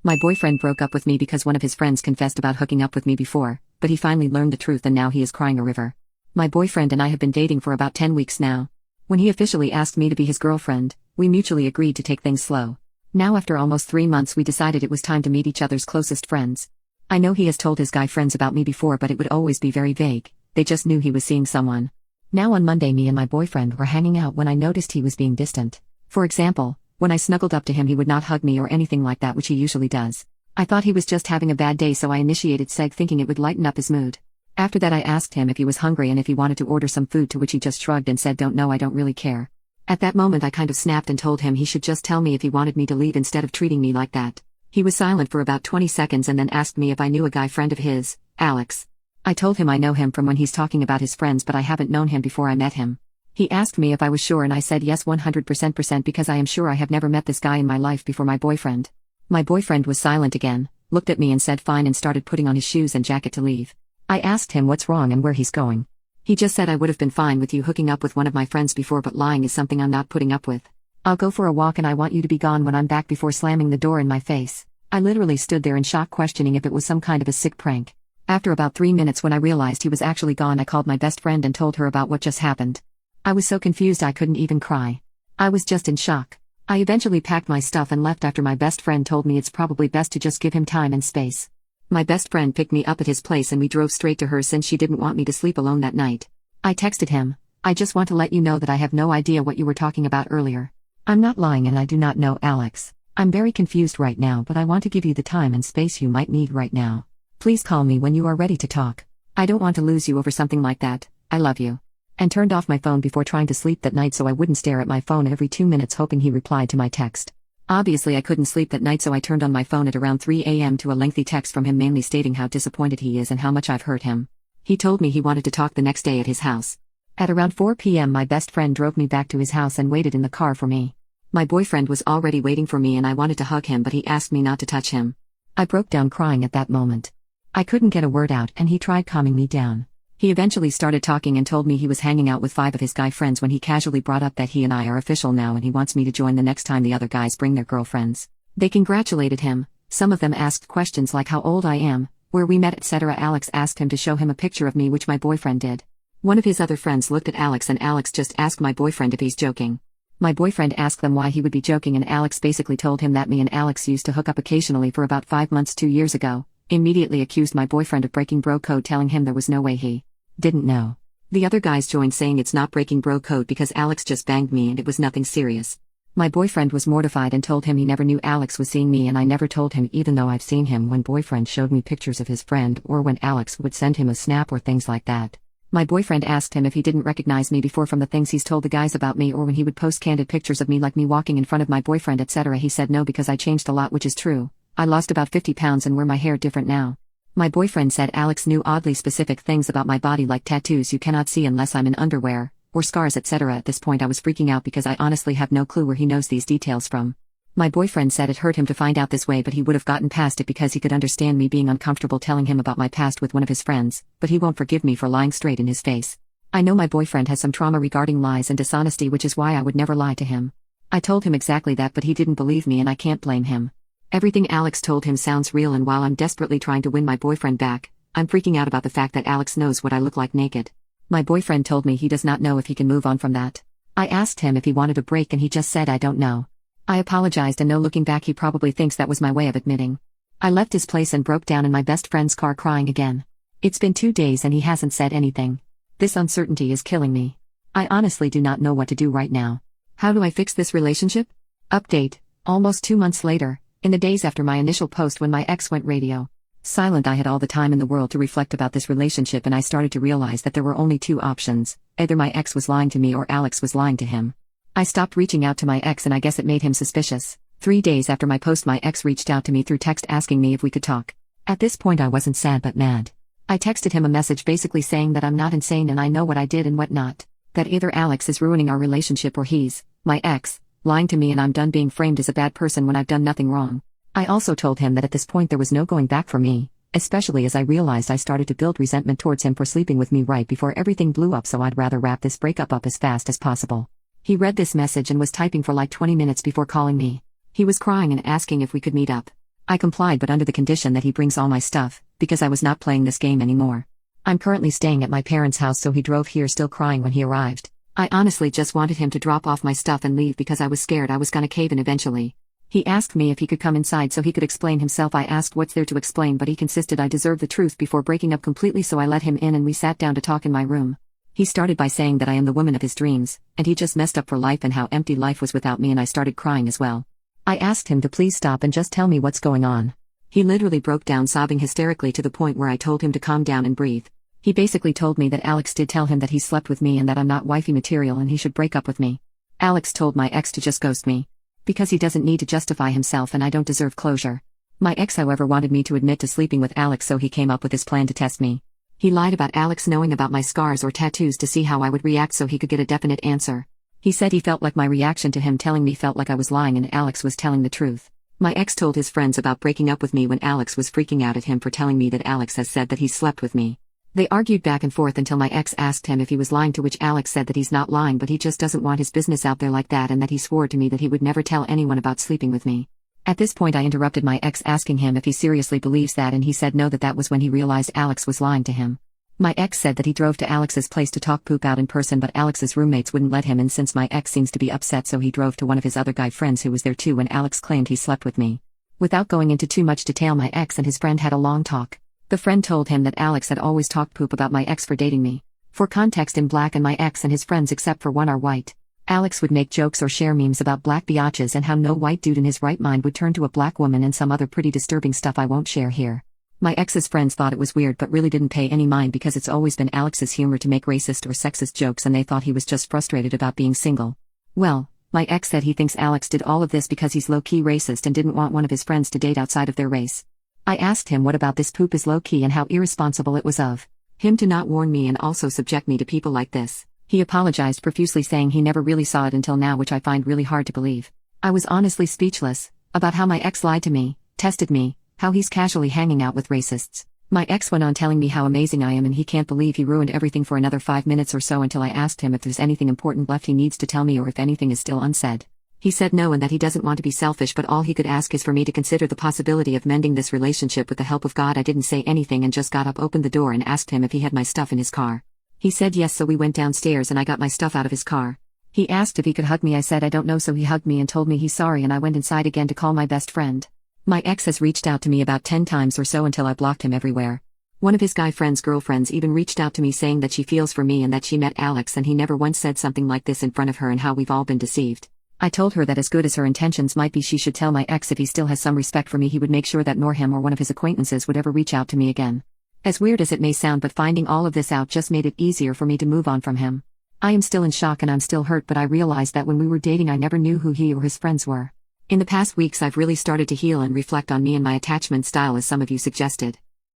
My boyfriend broke up with me because one of his friends confessed about hooking up with me before, but he finally learned the truth and now he is crying a river. My boyfriend and I have been dating for about 10 weeks now. When he officially asked me to be his girlfriend, we mutually agreed to take things slow. Now after almost 3 months we decided it was time to meet each other's closest friends. I know he has told his guy friends about me before, but it would always be very vague. They just knew he was seeing someone. Now on Monday me and my boyfriend were hanging out when I noticed he was being distant. For example, when I snuggled up to him he would not hug me or anything like that, which he usually does. I thought he was just having a bad day, so I initiated seg thinking it would lighten up his mood. After that I asked him if he was hungry and if he wanted to order some food, to which he just shrugged and said don't know, I don't really care. At that moment I kind of snapped and told him he should just tell me if he wanted me to leave instead of treating me like that. He was silent for about 20 seconds and then asked me if I knew a guy friend of his, Alex. I told him I know him from when he's talking about his friends, but I haven't known him before I met him. He asked me if I was sure and I said yes 100% because I am sure I have never met this guy in my life before my boyfriend. My boyfriend was silent again, looked at me and said fine and started putting on his shoes and jacket to leave. I asked him what's wrong and where he's going. He just said I would have been fine with you hooking up with one of my friends before, but lying is something I'm not putting up with. I'll go for a walk and I want you to be gone when I'm back, before slamming the door in my face. I literally stood there in shock, questioning if it was some kind of a sick prank. After about 3 minutes, when I realized he was actually gone, I called my best friend and told her about what just happened. I was so confused I couldn't even cry. I was just in shock. I eventually packed my stuff and left after my best friend told me it's probably best to just give him time and space. My best friend picked me up at his place and we drove straight to her since she didn't want me to sleep alone that night. I texted him, I just want to let you know that I have no idea what you were talking about earlier. I'm not lying and I do not know Alex. I'm very confused right now, but I want to give you the time and space you might need right now. Please call me when you are ready to talk. I don't want to lose you over something like that. I love you. And turned off my phone before trying to sleep that night so I wouldn't stare at my phone every 2 minutes hoping he replied to my text. Obviously I couldn't sleep that night, so I turned on my phone at around 3 a.m. to a lengthy text from him, mainly stating how disappointed he is and how much I've hurt him. He told me he wanted to talk the next day at his house. At around 4 p.m. my best friend drove me back to his house and waited in the car for me. My boyfriend was already waiting for me and I wanted to hug him, but he asked me not to touch him. I broke down crying at that moment. I couldn't get a word out and he tried calming me down. He eventually started talking and told me he was hanging out with 5 of his guy friends when he casually brought up that he and I are official now and he wants me to join the next time the other guys bring their girlfriends. They congratulated him. Some of them asked questions like how old I am, where we met, etc. Alex asked him to show him a picture of me, which my boyfriend did. One of his other friends looked at Alex and Alex just asked my boyfriend if he's joking. My boyfriend asked them why he would be joking and Alex basically told him that me and Alex used to hook up occasionally for about 5 months 2 years ago. Immediately accused my boyfriend of breaking bro code, telling him there was no way he didn't know. The other guys joined, saying it's not breaking bro code because Alex just banged me and it was nothing serious. My boyfriend was mortified and told him he never knew Alex was seeing me and I never told him, even though I've seen him when boyfriend showed me pictures of his friend or when Alex would send him a snap or things like that. My boyfriend asked him if he didn't recognize me before from the things he's told the guys about me, or when he would post candid pictures of me like me walking in front of my boyfriend, etc. He said no, because I changed a lot, which is true. I lost about 50 pounds and wear my hair different now. My boyfriend said Alex knew oddly specific things about my body, like tattoos you cannot see unless I'm in underwear, or scars, etc. At this point I was freaking out because I honestly have no clue where he knows these details from. My boyfriend said it hurt him to find out this way, but he would have gotten past it because he could understand me being uncomfortable telling him about my past with one of his friends, but he won't forgive me for lying straight in his face. I know my boyfriend has some trauma regarding lies and dishonesty, which is why I would never lie to him. I told him exactly that, but he didn't believe me and I can't blame him. Everything Alex told him sounds real, and while I'm desperately trying to win my boyfriend back, I'm freaking out about the fact that Alex knows what I look like naked. My boyfriend told me he does not know if he can move on from that. I asked him if he wanted a break and he just said I don't know. I apologized and no, looking back he probably thinks that was my way of admitting. I left his place and broke down in my best friend's car crying again. It's been 2 days and he hasn't said anything. This uncertainty is killing me. I honestly do not know what to do right now. How do I fix this relationship? Update, almost 2 months later. In the days after my initial post when my ex went radio silent, I had all the time in the world to reflect about this relationship, and I started to realize that there were only 2 options. Either my ex was lying to me or Alex was lying to him. I stopped reaching out to my ex and I guess it made him suspicious. 3 days after my post, my ex reached out to me through text asking me if we could talk. At this point I wasn't sad but mad. I texted him a message basically saying that I'm not insane and I know what I did and what not. That either Alex is ruining our relationship or he's, my ex, lying to me, and I'm done being framed as a bad person when I've done nothing wrong. I also told him that at this point there was no going back for me, especially as I realized I started to build resentment towards him for sleeping with me right before everything blew up, so I'd rather wrap this breakup up as fast as possible. He read this message and was typing for like 20 minutes before calling me. He was crying and asking if we could meet up. I complied, but under the condition that he brings all my stuff, because I was not playing this game anymore. I'm currently staying at my parents' house, so he drove here still crying when he arrived. I honestly just wanted him to drop off my stuff and leave because I was scared I was gonna cave in eventually. He asked me if he could come inside so he could explain himself. I asked what's there to explain, but he insisted I deserved the truth before breaking up completely, so I let him in and we sat down to talk in my room. He started by saying that I am the woman of his dreams, and he just messed up for life and how empty life was without me, and I started crying as well. I asked him to please stop and just tell me what's going on. He literally broke down sobbing hysterically to the point where I told him to calm down and breathe. He basically told me that Alex did tell him that he slept with me and that I'm not wifey material and he should break up with me. Alex told my ex to just ghost me. Because he doesn't need to justify himself and I don't deserve closure. My ex, however, wanted me to admit to sleeping with Alex, so he came up with his plan to test me. He lied about Alex knowing about my scars or tattoos to see how I would react so he could get a definite answer. He said he felt like my reaction to him telling me felt like I was lying and Alex was telling the truth. My ex told his friends about breaking up with me when Alex was freaking out at him for telling me that Alex has said that he slept with me. They argued back and forth until my ex asked him if he was lying, to which Alex said that he's not lying, but he just doesn't want his business out there like that, and that he swore to me that he would never tell anyone about sleeping with me. At this point I interrupted my ex asking him if he seriously believes that, and he said no, that was when he realized Alex was lying to him. My ex said that he drove to Alex's place to talk poop out in person, but Alex's roommates wouldn't let him in since my ex seems to be upset, so he drove to one of his other guy friends who was there too when Alex claimed he slept with me. Without going into too much detail, my ex and his friend had a long talk. The friend told him that Alex had always talked poop about my ex for dating me. For context, in black, and my ex and his friends except for one are white. Alex would make jokes or share memes about black biatches and how no white dude in his right mind would turn to a black woman, and some other pretty disturbing stuff I won't share here. My ex's friends thought it was weird but really didn't pay any mind because it's always been Alex's humor to make racist or sexist jokes, and they thought he was just frustrated about being single. Well, my ex said he thinks Alex did all of this because he's low-key racist and didn't want one of his friends to date outside of their race. I asked him what about this poop is low-key and how irresponsible it was of him to not warn me and also subject me to people like this. He apologized profusely, saying he never really saw it until now, which I find really hard to believe. I was honestly speechless about how my ex lied to me, tested me, how he's casually hanging out with racists. My ex went on telling me how amazing I am and he can't believe he ruined everything for another 5 minutes or so, until I asked him if there's anything important left he needs to tell me or if anything is still unsaid. He said no, and that he doesn't want to be selfish, but all he could ask is for me to consider the possibility of mending this relationship with the help of God. I didn't say anything and just got up, opened the door, and asked him if he had my stuff in his car. He said yes, so we went downstairs and I got my stuff out of his car. He asked if he could hug me. I said I don't know, so he hugged me and told me he's sorry, and I went inside again to call my best friend. My ex has reached out to me about 10 times or so until I blocked him everywhere. One of his guy friend's girlfriends even reached out to me saying that she feels for me and that she met Alex and he never once said something like this in front of her, and how we've all been deceived. I told her that as good as her intentions might be, she should tell my ex if he still has some respect for me, he would make sure that nor him or one of his acquaintances would ever reach out to me again. As weird as it may sound, but finding all of this out just made it easier for me to move on from him. I am still in shock and I'm still hurt, but I realized that when we were dating I never knew who he or his friends were. In the past weeks I've really started to heal and reflect on me and my attachment style, as some of you suggested.